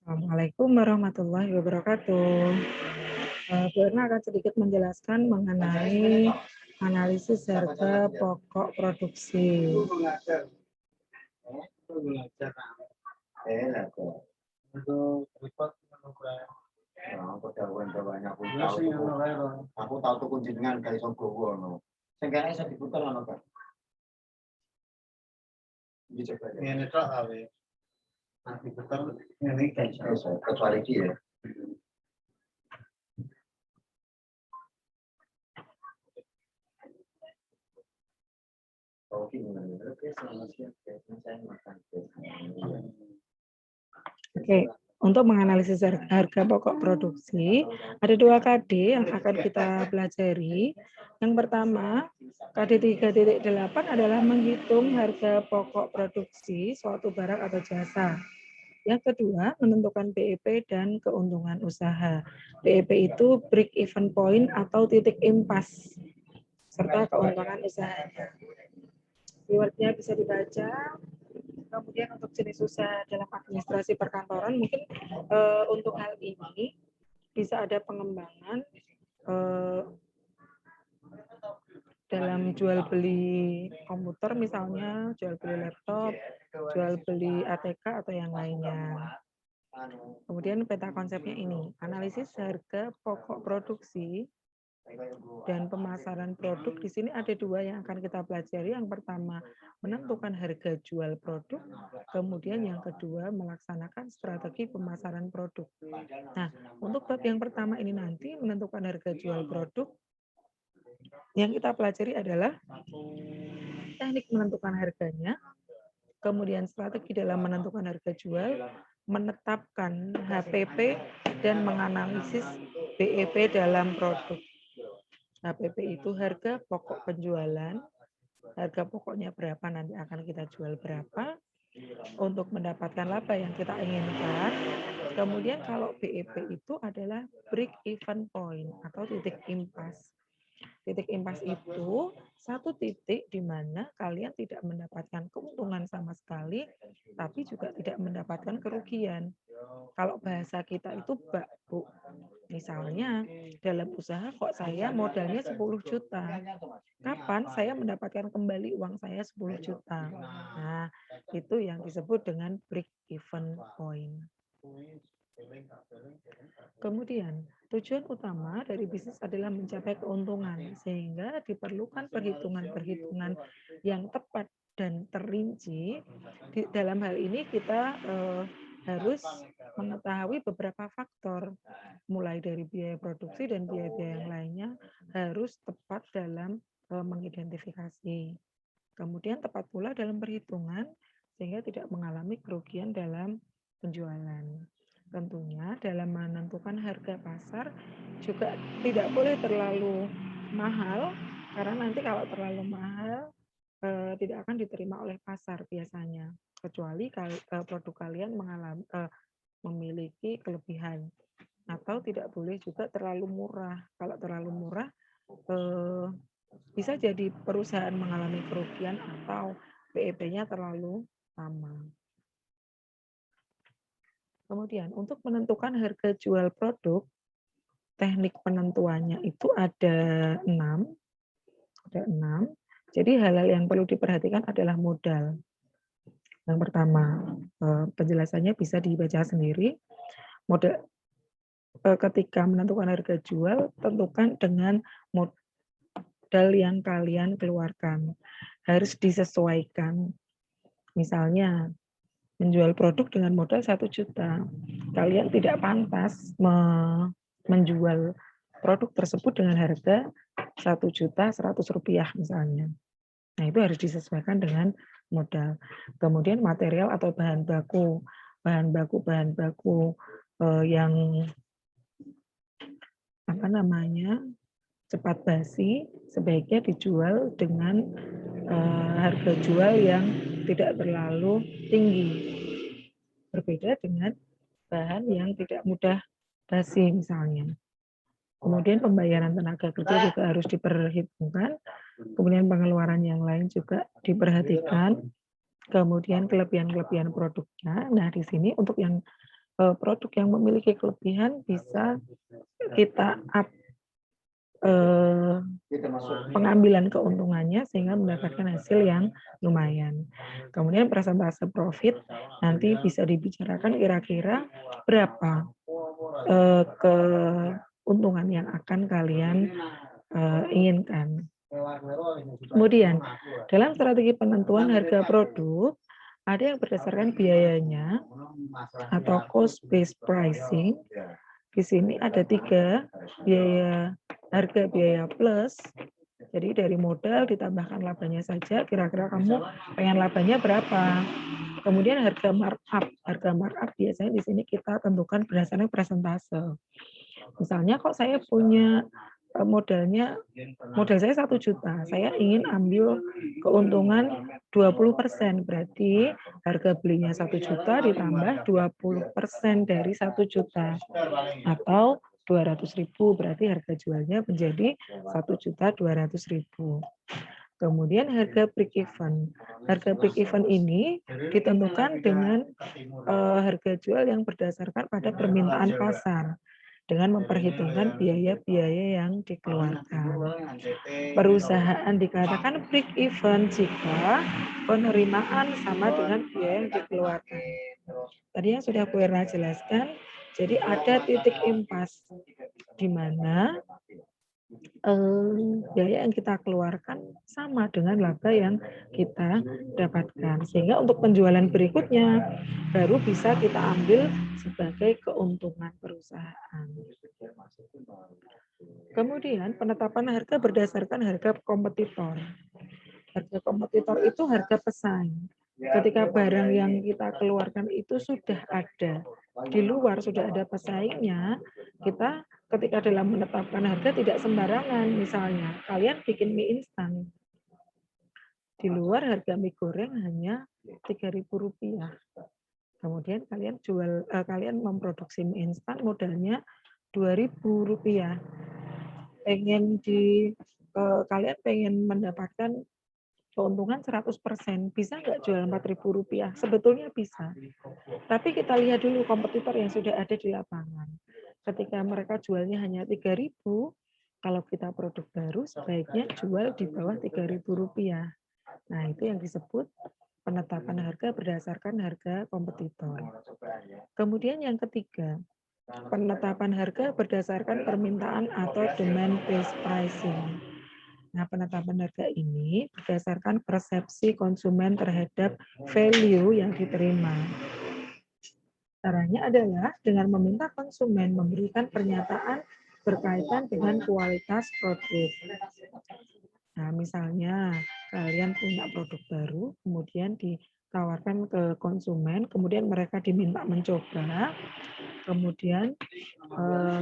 Assalamualaikum warahmatullahi wabarakatuh. Bu Erna akan sedikit menjelaskan mengenai analisis harga pokok produksi. Aku tahu tuh kunjungan dari Sogowo no. Sengkene iso diputer ngono kan. Iki coba. Ngene tok awe. Nanti puter ngene iki iso kecuali iki ya. Oke, untuk menganalisis harga pokok produksi, ada 2 KD yang akan kita pelajari. Yang pertama, KD 3.8 adalah menghitung harga pokok produksi suatu barang atau jasa. Yang kedua, menentukan BEP dan keuntungan usaha. BEP itu break even point atau titik impas, serta keuntungan usahanya. Keywordnya bisa dibaca. Kemudian untuk jenis usaha dalam administrasi perkantoran, mungkin untuk hal ini bisa ada pengembangan dalam jual beli komputer misalnya, jual beli laptop, jual beli ATK atau yang lainnya. Kemudian peta konsepnya ini, analisis harga pokok produksi dan pemasaran produk. Di sini ada 2 yang akan kita pelajari. Yang pertama, menentukan harga jual produk. Kemudian yang kedua, melaksanakan strategi pemasaran produk. Nah, untuk bab yang pertama ini nanti menentukan harga jual produk, yang kita pelajari adalah teknik menentukan harganya, kemudian strategi dalam menentukan harga jual, menetapkan HPP, dan menganalisis BEP dalam produk. HPP itu harga pokok penjualan, harga pokoknya berapa nanti akan kita jual berapa, untuk mendapatkan laba yang kita inginkan. Kemudian kalau BEP itu adalah break even point atau titik impas. Titik impas itu satu titik di mana kalian tidak mendapatkan keuntungan sama sekali, tapi juga tidak mendapatkan kerugian. Kalau bahasa kita itu bak, Bu. Misalnya dalam usaha kok saya modalnya 10 juta. Kapan saya mendapatkan kembali uang saya 10 juta? Nah, itu yang disebut dengan break even point. Kemudian, tujuan utama dari bisnis adalah mencapai keuntungan, sehingga diperlukan perhitungan-perhitungan yang tepat dan terinci. Dalam hal ini kita harus mengetahui beberapa faktor, mulai dari biaya produksi dan biaya-biaya yang lainnya harus tepat dalam mengidentifikasi. Kemudian tepat pula dalam perhitungan, sehingga tidak mengalami kerugian dalam penjualan. Tentunya dalam menentukan harga pasar juga tidak boleh terlalu mahal, karena nanti kalau terlalu mahal tidak akan diterima oleh pasar biasanya, kecuali produk kalian memiliki kelebihan. Atau tidak boleh juga terlalu murah. Kalau terlalu murah bisa jadi perusahaan mengalami kerugian atau BEP-nya terlalu lama. Kemudian untuk menentukan harga jual produk, teknik penentuannya itu ada 6. Ada 6. Jadi hal-hal yang perlu diperhatikan adalah modal. Yang pertama, penjelasannya bisa dibaca sendiri. Modal ketika menentukan harga jual, tentukan dengan modal yang kalian keluarkan. Harus disesuaikan. Misalnya, menjual produk dengan modal 1 juta. Kalian tidak pantas menjual produk tersebut dengan harga 1.100.000 rupiah misalnya. Nah, itu harus disesuaikan dengan modal. Kemudian material atau bahan baku yang cepat basi sebaiknya dijual dengan harga jual yang tidak terlalu tinggi. Berbeda dengan bahan yang tidak mudah basi misalnya. Kemudian pembayaran tenaga kerja juga harus diperhitungkan. Kemudian pengeluaran yang lain juga diperhatikan. Kemudian kelebihan-kelebihan produknya. Nah, di sini untuk yang produk yang memiliki kelebihan bisa kita up pengambilan keuntungannya sehingga mendapatkan hasil yang lumayan. Kemudian persentase profit nanti bisa dibicarakan kira-kira berapa keuntungan yang akan kalian inginkan. Kemudian dalam strategi penentuan harga produk ada yang berdasarkan biayanya atau cost based pricing. Di sini ada 3, biaya harga biaya plus. Jadi dari modal ditambahkan labanya saja, kira-kira kamu pengen labanya berapa. Kemudian harga markup. Harga markup biasanya di sini kita tentukan berdasarkan persentase. Misalnya kok saya punya modal saya 1 juta, saya ingin ambil keuntungan 20%, berarti harga belinya 1 juta ditambah 20% dari 1 juta, atau 200.000, berarti harga jualnya menjadi 1.200.000. Kemudian harga break even. Harga break even ini ditentukan dengan harga jual yang berdasarkan pada permintaan pasar, dengan memperhitungkan biaya-biaya yang dikeluarkan. Perusahaan dikatakan break even jika penerimaan sama dengan biaya yang dikeluarkan. Tadi yang sudah Bu Erna jelaskan, jadi ada titik impas di mana biaya yang kita keluarkan sama dengan laba yang kita dapatkan. Sehingga untuk penjualan berikutnya baru bisa kita ambil sebagai keuntungan perusahaan. Kemudian penetapan harga berdasarkan harga kompetitor. Harga kompetitor itu harga pesaing. Ketika barang yang kita keluarkan itu sudah ada di luar, sudah ada pesaingnya, kita ketika dalam menetapkan harga tidak sembarangan. Misalnya kalian bikin mie instan, di luar harga mie goreng hanya Rp3.000. Kemudian kalian memproduksi mie instan modalnya Rp2.000. Kalian pengen mendapatkan keuntungan 100%, bisa nggak jual Rp4.000? Sebetulnya bisa. Tapi kita lihat dulu kompetitor yang sudah ada di lapangan. Ketika mereka jualnya hanya Rp3.000, kalau kita produk baru sebaiknya jual di bawah Rp3.000. Nah, itu yang disebut penetapan harga berdasarkan harga kompetitor. Kemudian yang ketiga, penetapan harga berdasarkan permintaan atau demand based pricing. Nah, penetapan harga ini berdasarkan persepsi konsumen terhadap value yang diterima. Caranya adalah dengan meminta konsumen memberikan pernyataan berkaitan dengan kualitas produk. Nah, misalnya kalian punya produk baru, kemudian ditawarkan ke konsumen, kemudian mereka diminta mencoba, kemudian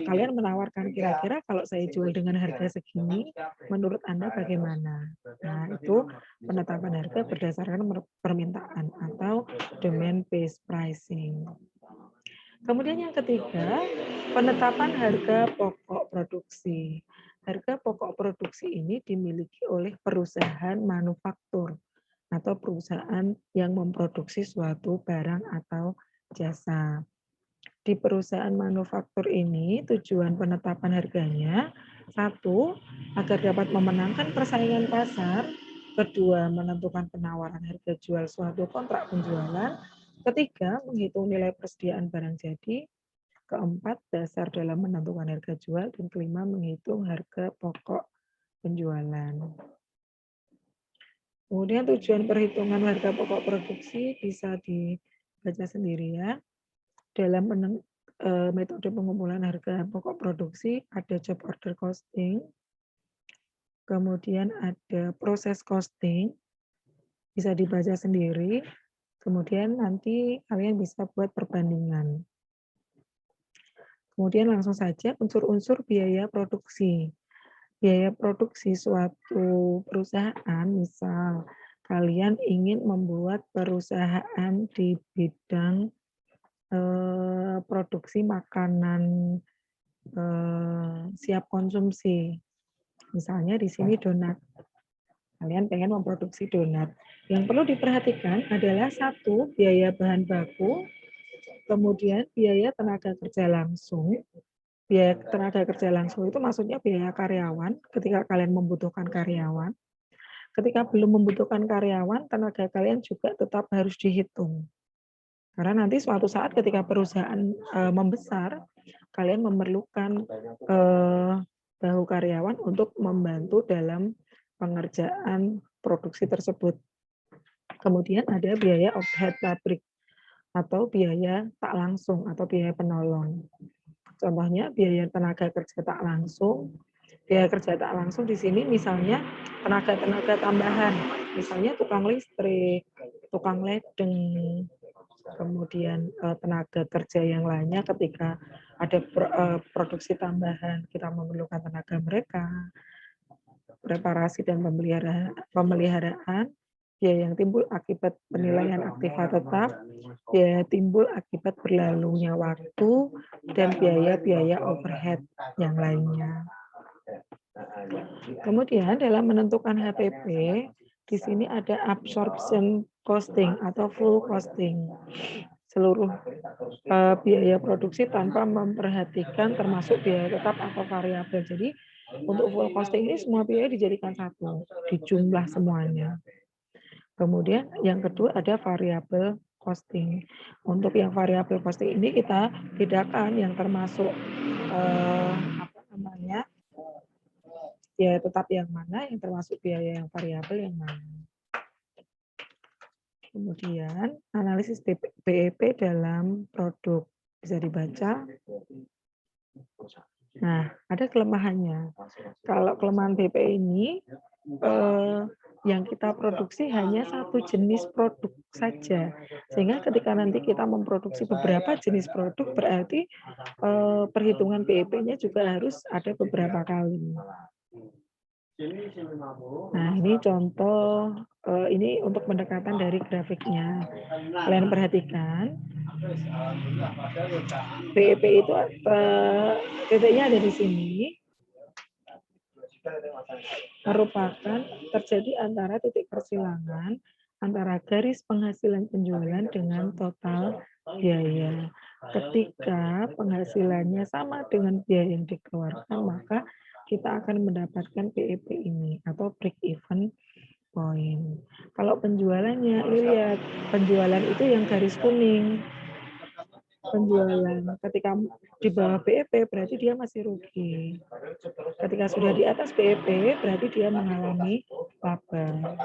kalian menawarkan kira-kira kalau saya jual dengan harga segini, menurut Anda bagaimana? Nah, itu penetapan harga berdasarkan permintaan atau demand based pricing. Kemudian yang ketiga, penetapan harga pokok produksi. Harga pokok produksi ini dimiliki oleh perusahaan manufaktur atau perusahaan yang memproduksi suatu barang atau jasa. Di perusahaan manufaktur ini, tujuan penetapan harganya, 1, agar dapat memenangkan persaingan pasar, 2, menentukan penawaran harga jual suatu kontrak penjualan, 3, menghitung nilai persediaan barang jadi, 4, dasar dalam menentukan harga jual, dan 5, menghitung harga pokok penjualan. Kemudian tujuan perhitungan harga pokok produksi bisa dibaca sendiri ya. Dalam metode pengumpulan harga pokok produksi ada job order costing, kemudian ada proses costing, bisa dibaca sendiri, kemudian nanti kalian bisa buat perbandingan. Kemudian langsung saja unsur-unsur biaya produksi. Biaya produksi suatu perusahaan, misal kalian ingin membuat perusahaan di bidang produksi makanan siap konsumsi. Misalnya di sini donat. Kalian pengen memproduksi donat. Yang perlu diperhatikan adalah 1, biaya bahan baku. Kemudian biaya tenaga kerja langsung. Biaya tenaga kerja langsung itu maksudnya biaya karyawan ketika kalian membutuhkan karyawan. Ketika belum membutuhkan karyawan, tenaga kalian juga tetap harus dihitung. Karena nanti suatu saat ketika perusahaan membesar, kalian memerlukan bahu karyawan untuk membantu dalam pengerjaan produksi tersebut. Kemudian ada biaya overhead pabrik atau biaya tak langsung atau biaya penolong. Contohnya biaya tenaga kerja tak langsung. Biaya kerja tak langsung di sini misalnya tenaga-tenaga tambahan, misalnya tukang listrik, tukang ledeng, kemudian tenaga kerja yang lainnya ketika ada produksi tambahan, kita memerlukan tenaga mereka, reparasi dan pemeliharaan, biaya yang timbul akibat penilaian aktiva tetap, biaya timbul akibat berlalunya waktu, dan biaya-biaya overhead yang lainnya. Kemudian dalam menentukan HPP, di sini ada absorption costing atau full costing. Seluruh biaya produksi tanpa memperhatikan termasuk biaya tetap atau variabel. Jadi untuk full costing ini semua biaya dijadikan satu, dijumlah semuanya. Kemudian yang kedua ada variabel costing. Untuk yang variabel costing ini kita bedakan yang termasuk biaya tetap yang mana, yang termasuk biaya yang variabel yang mana. Kemudian analisis BEP dalam produk bisa dibaca. Nah, ada kelemahannya. Kalau kelemahan BP ini yang kita produksi hanya satu jenis produk saja, sehingga ketika nanti kita memproduksi beberapa jenis produk berarti perhitungan BEP-nya juga harus ada beberapa kali. Nah, ini contoh, ini untuk pendekatan dari grafiknya. Kalian perhatikan, BEP itu titiknya ada di sini, merupakan terjadi antara titik persilangan antara garis penghasilan penjualan dengan total biaya. Ketika penghasilannya sama dengan biaya yang dikeluarkan, maka kita akan mendapatkan BEP ini atau break even point. Kalau penjualannya, ini lihat, penjualan itu yang garis kuning. Penjualan ketika di bawah BEP berarti dia masih rugi. Ketika sudah di atas BEP berarti dia mengalami laba.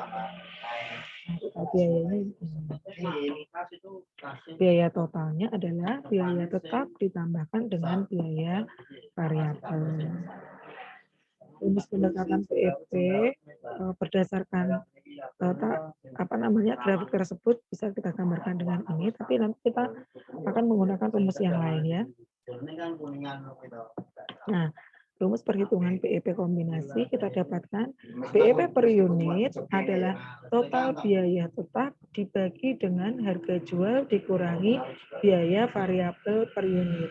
Biaya totalnya adalah biaya tetap ditambahkan dengan biaya variabel. Rumus pendekatan BEP berdasarkan grafik tersebut bisa kita gambarkan dengan ini, tapi nanti kita akan menggunakan rumus yang lain ya. Nah, rumus perhitungan BEP kombinasi kita dapatkan BEP per unit adalah total biaya tetap dibagi dengan harga jual dikurangi biaya variabel per unit.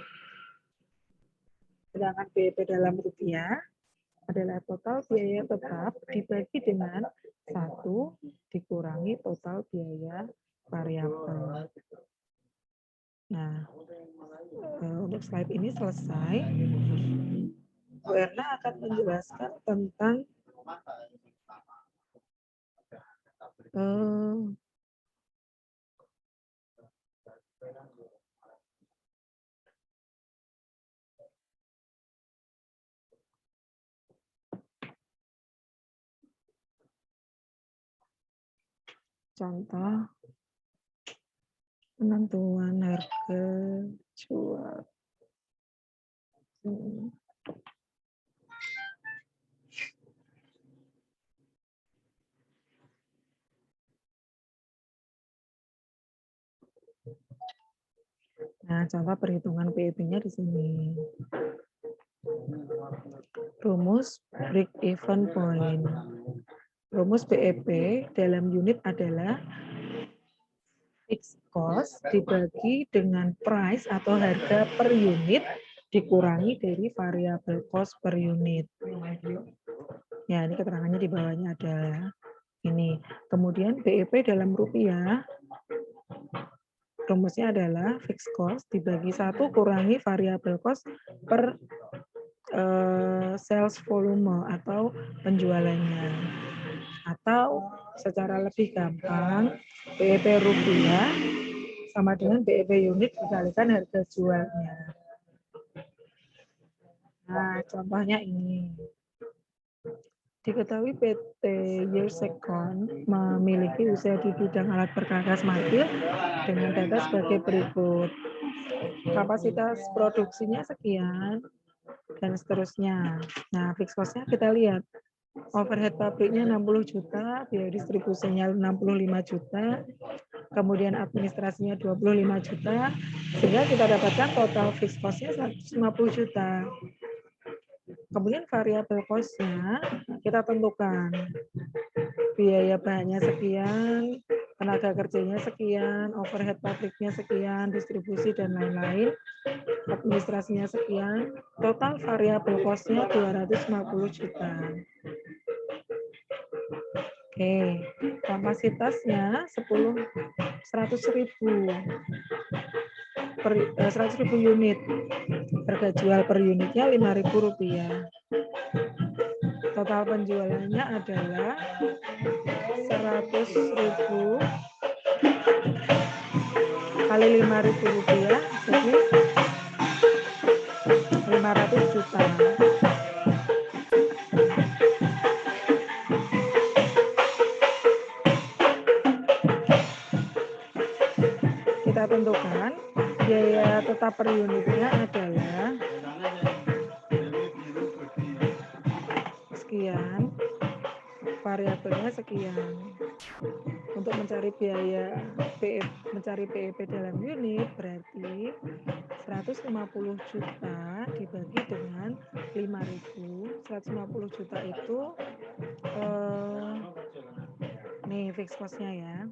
Sedangkan BEP dalam rupiah adalah total biaya tetap dibagi dengan 1 dikurangi total biaya variabel. Nah, untuk slide ini selesai. Bu Erna akan menjelaskan tentang contoh penentuan harga jual. Nah, contoh perhitungan BEP-nya di sini. Rumus break even point. Rumus BEP dalam unit adalah fixed cost dibagi dengan price atau harga per unit dikurangi dari variable cost per unit. Ya, ini keterangannya di bawahnya ada ini. Kemudian BEP dalam rupiah Rumusnya adalah fixed cost dibagi 1 kurangi variable cost per sales volume atau penjualannya. Atau secara lebih gampang, BEP rupiah sama dengan BEP unit dikalikan harga jualnya. Nah, contohnya ini. Diketahui PT Yearsekon memiliki usaha di bidang alat perkakas martil dengan data sebagai berikut. Kapasitas produksinya sekian, dan seterusnya. Nah, fixed cost-nya kita lihat. Overhead pabriknya 60 juta, biaya distribusinya 65 juta, kemudian administrasinya 25 juta, sehingga kita dapatkan total fixed cost-nya 150 juta. Kemudian variabel cost-nya kita tentukan. Biaya bahannya sekian, tenaga kerjanya sekian, overhead pabriknya sekian, distribusi dan lain-lain, administrasinya sekian, total variabel cost-nya 250 juta. Oke, kapasitasnya 100.000 unit. Harga jual per unitnya Rp5.000. Total penjualannya adalah 100.000 kali Rp5.000, jadi 500 juta. Kita tentukan biaya tetap per unitnya adalah sekian, variabelnya sekian. Untuk mencari biaya mencari BEP dalam unit berarti 150 juta dibagi dengan 5.000. 150 juta itu nih fixed cost-nya ya.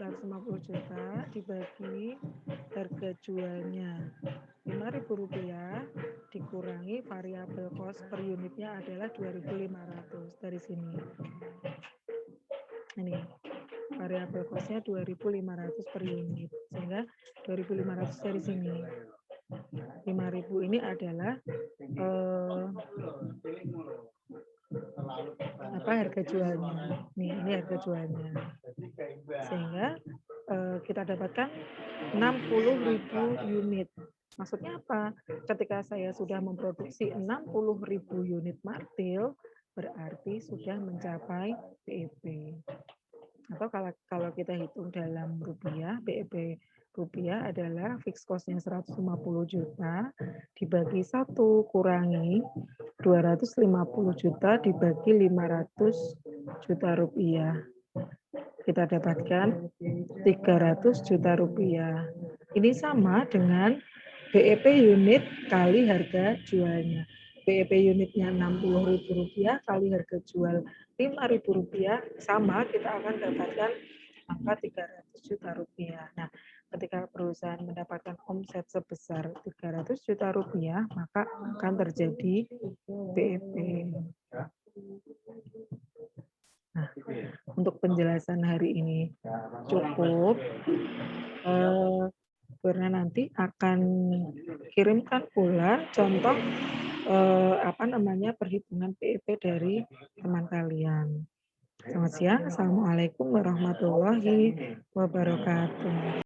150 juta dibagi harga jualnya Rp5.000 dikurangi variabel cost per unitnya adalah 2.500 dari sini. Ini variabel cost-nya 2.500 per unit, sehingga 2.500 dari sini. 5.000 ini adalah harga jualnya. Nih, ini harga jualnya. Sehingga kita dapatkan 60.000 unit. Maksudnya apa? Ketika saya sudah memproduksi 60.000 unit martil, berarti sudah mencapai BEP. Atau kalau kita hitung dalam rupiah, BEP rupiah adalah fixed cost-nya 150 juta dibagi 1 kurangi 250 juta dibagi 500 juta rupiah. Kita dapatkan 300 juta rupiah. Ini sama dengan BEP unit kali harga jualnya. BEP unitnya Rp60.000 kali harga jual Rp5.000 sama, kita akan dapatkan angka 300 juta rupiah. Nah, ketika perusahaan mendapatkan omset sebesar 300 juta rupiah, maka akan terjadi BEP. Nah, untuk penjelasan hari ini cukup. Karena nanti akan kirimkan pula contoh perhitungan BEP dari teman kalian. Selamat siang. Assalamualaikum warahmatullahi wabarakatuh.